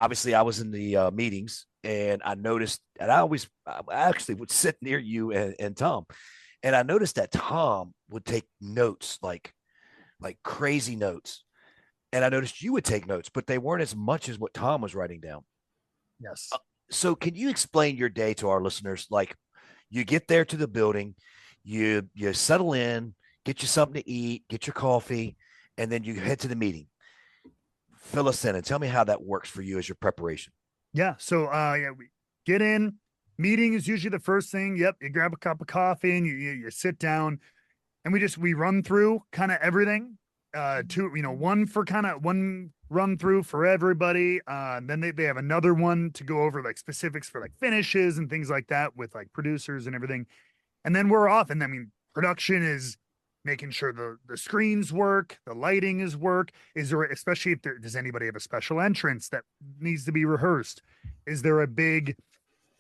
obviously I was in the meetings and I noticed, and I actually would sit near you and Tom, and I noticed that Tom would take notes like crazy notes, and I noticed you would take notes, but they weren't as much as what Tom was writing down. Yes. So, can you explain your day to our listeners? Like, you get there to the building, you settle in, get you something to eat, get your coffee, and then you head to the meeting. Fill us in and tell me how that works for you as your preparation. Yeah. So yeah, we get in. Meeting is usually the first thing. Yep. You grab a cup of coffee and you sit down and we run through kind of everything. Two, one for kind of one run through for everybody. And then they have another one to go over like specifics for like finishes and things like that with like producers and everything. And then we're off. And I mean, production is making sure the screens work, the lighting is work. Is there, especially if there does anybody have a special entrance that needs to be rehearsed? Is there a big,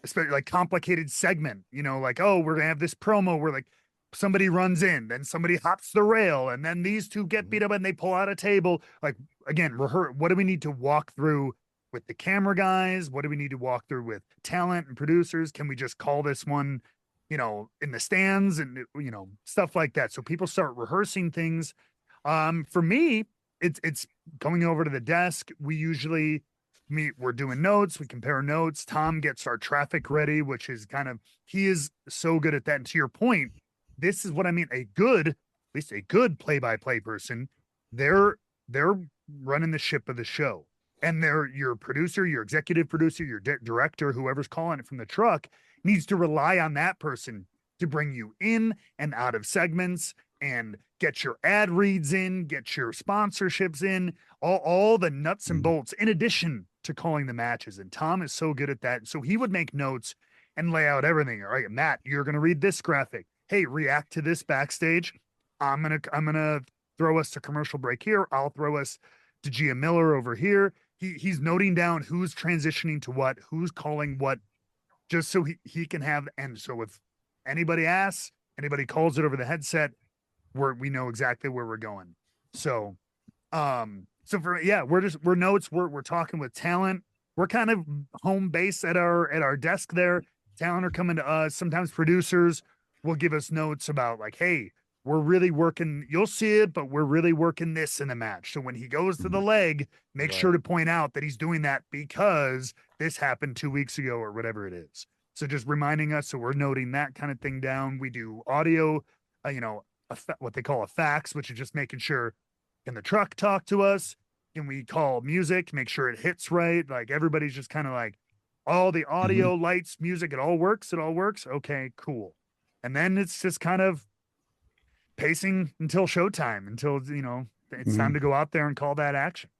especially like complicated segment? Like, oh, we're gonna have this promo where like somebody runs in, then somebody hops the rail, and then these two get beat up and they pull out a table. Like again, rehearse. What do we need to walk through with the camera guys? What do we need to walk through with talent and producers? Can we just call this one, in the stands and stuff like that? So people start rehearsing things. For me, it's going over to the desk. We usually meet, we're doing notes, we compare notes. Tom gets our traffic ready, which is he is so good at that. And to your point, this is what I mean. At least a good play-by-play person, they're running the ship of the show. And they're your producer, your executive producer, your director, whoever's calling it from the truck needs to rely on that person to bring you in and out of segments and get your ad reads in, get your sponsorships in, all the nuts and bolts, in addition to calling the matches. And Tom is so good at that. So he would make notes and lay out everything. All right, Matt, you're going to read this graphic. Hey, react to this backstage. I'm gonna throw us to commercial break here. I'll throw us to Gia Miller over here. He's noting down who's transitioning to what, who's calling what, just so he can have. And so if anybody asks, anybody calls it over the headset, we know exactly where we're going. So so we're notes, we're talking with talent. We're kind of home base at our desk there. Talent are coming to us. Sometimes producers will give us notes about like, hey, we're really working, you'll see it, but we're really working this in the match. So when he goes to the leg, make sure Right. to point out that he's doing that because this happened 2 weeks ago or whatever it is. So just reminding us, so we're noting that kind of thing down. We do audio, what they call a fax, which is just making sure, can the truck talk to us? Can we call music, make sure it hits right? Like everybody's just kind of like, all the Mm-hmm. audio, lights, music, it all works. It all works. Okay, cool. And then it's just kind of pacing until showtime, until, it's time Mm-hmm. to go out there and call that action.